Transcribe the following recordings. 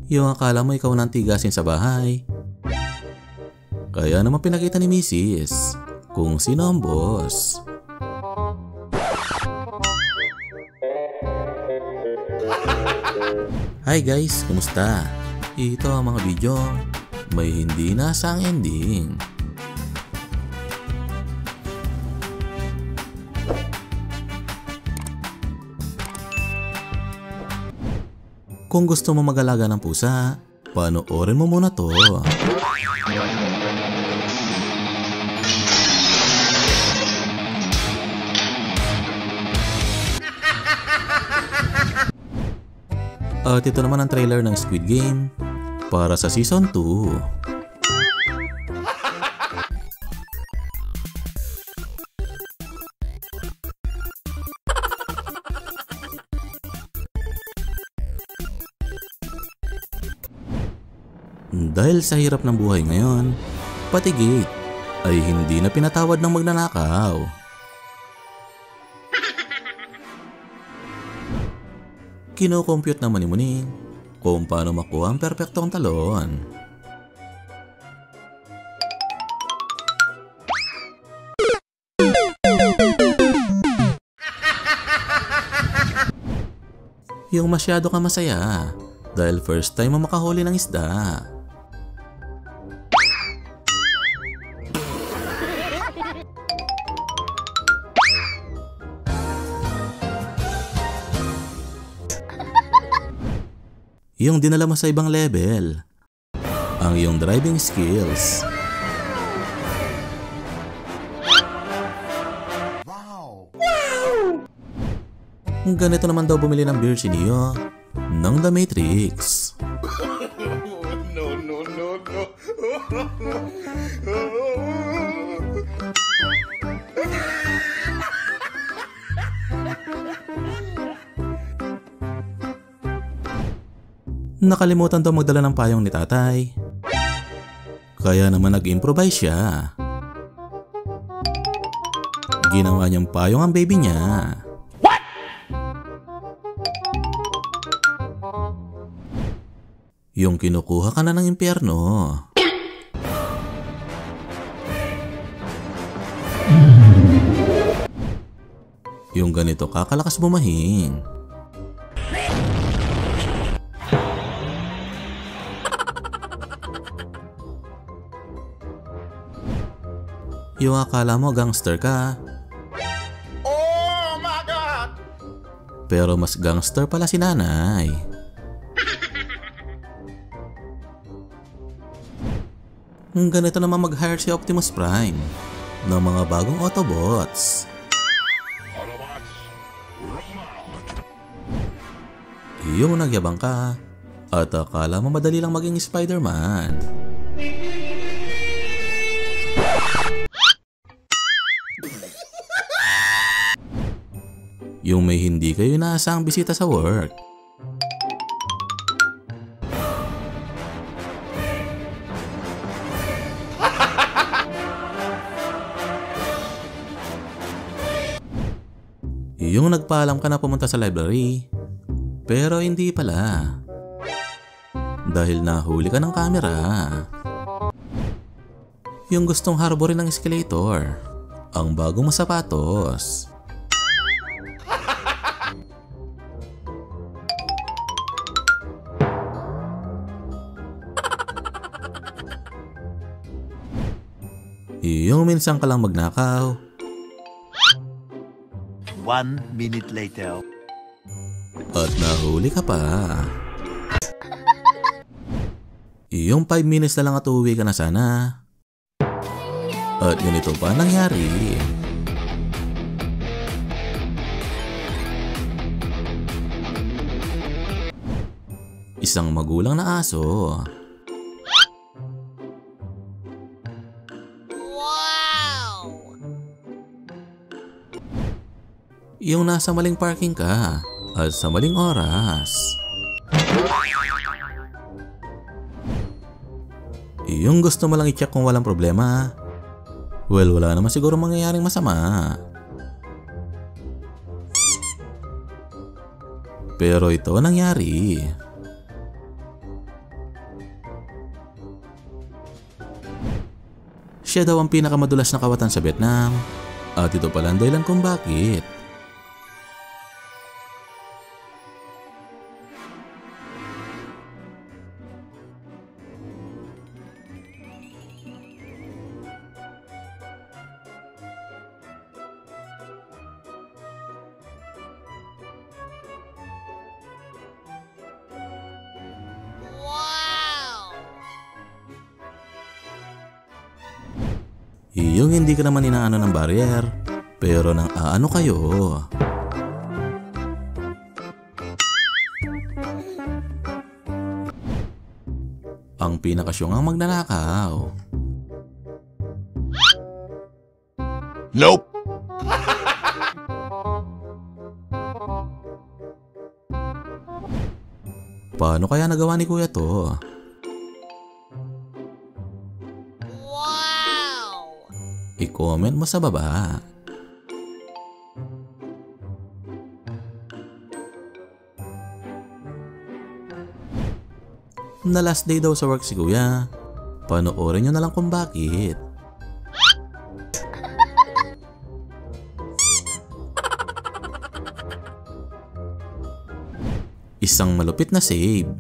Yung akala mo ikaw nang tigasin sa bahay. Kaya naman pinakita ni Mrs. kung sino ang boss. Hi guys, kumusta? Ito ang mga video may hindi nasang ending. Kung gusto mo mag-alaga ng pusa, panoorin mo muna to. At ito naman ang trailer ng Squid Game para sa Season 2. Dahil sa hirap ng buhay ngayon, pati gate ay hindi na pinatawad ng magnanakaw. Kino-compute naman ni Muning kung paano makuha ang perpektong talon. Yung masyado ka masaya dahil first time mo makahuli ng isda. Yung dinala mo sa ibang level, ang iyong driving skills. Wow! Ganito naman daw bumili ng beer si Neo ng The Matrix. No. Nakalimutan daw magdala ng payong ni tatay. Kaya naman nag-improvise siya. Ginawa niyang payong ang baby niya. What? Yung kinukuha ka na ng impyerno. Yung ganito kakalakas bumahing. Yung akala mo gangster ka. Oh my God! Pero mas gangster pala si nanay. Ganito naman mag-hire si Optimus Prime ng mga bagong Autobots. Yung nagyabang ka at akala mo madali lang maging Spider-Man. Yung may hindi kayo inaasahang bisita sa work. Yung nagpaalam ka na pumunta sa library, pero hindi pala. Dahil nahuli ka ng camera. Yung gustong harborin ng escalator, ang bagong sapatos. Yung minsan ka lang magnakaw. 1 minute later. At nahuli ka pa. Yung 5 minutes na lang at uuwi ka na sana. At ganito pa nangyari. Isang magulang na aso. Yung nasa maling parking ka at sa maling oras. Yung gusto mo lang i-check kung walang problema. Well, wala naman siguro mangyayaring masama. Pero ito nangyari. siya daw ang pinakamadulas na kawatan sa Vietnam. At ito pala ang dahilan kung bakit. Yung hindi ka naman inaano ng barrier, pero nang aano kayo. Ang pinakasyong ang magnanakaw. Nope. Paano kaya nagawa ni Kuya to? I-comment mo sa baba. Na last day daw sa work si Kuya. Panoorin nyo na lang kung bakit. Isang malupit na save.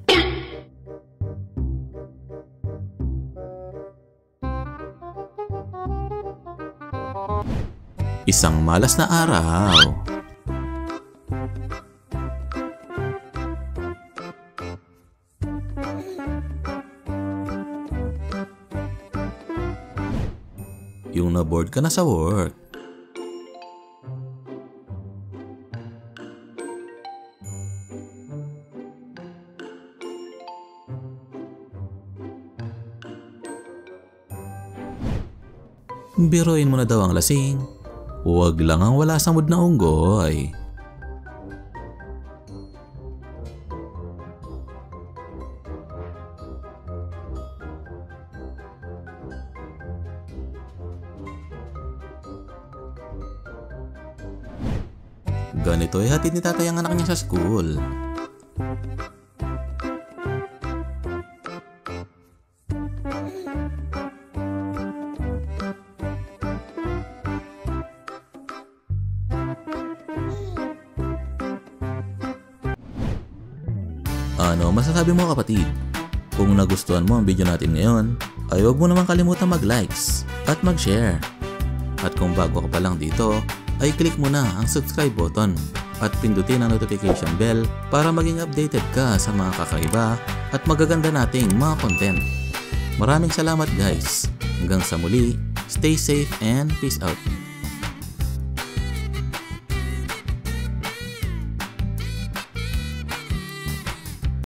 Isang malas na araw. Yung na-bored ka na sa work. Biruin mo na daw ang lasing. Huwag lang ang wala sa mood na unggoy. Ganito ay hatid ni tatay ang anak niya sa school. Ano masasabi mo kapatid? Kung nagustuhan mo ang video natin ngayon, ay huwag mo naman kalimutan mag-likes at mag-share. At kung bago ka pa lang dito, ay click mo na ang subscribe button at pindutin ang notification bell para maging updated ka sa mga kakaiba at magaganda nating mga content. Maraming salamat guys. Hanggang sa muli, stay safe and peace out.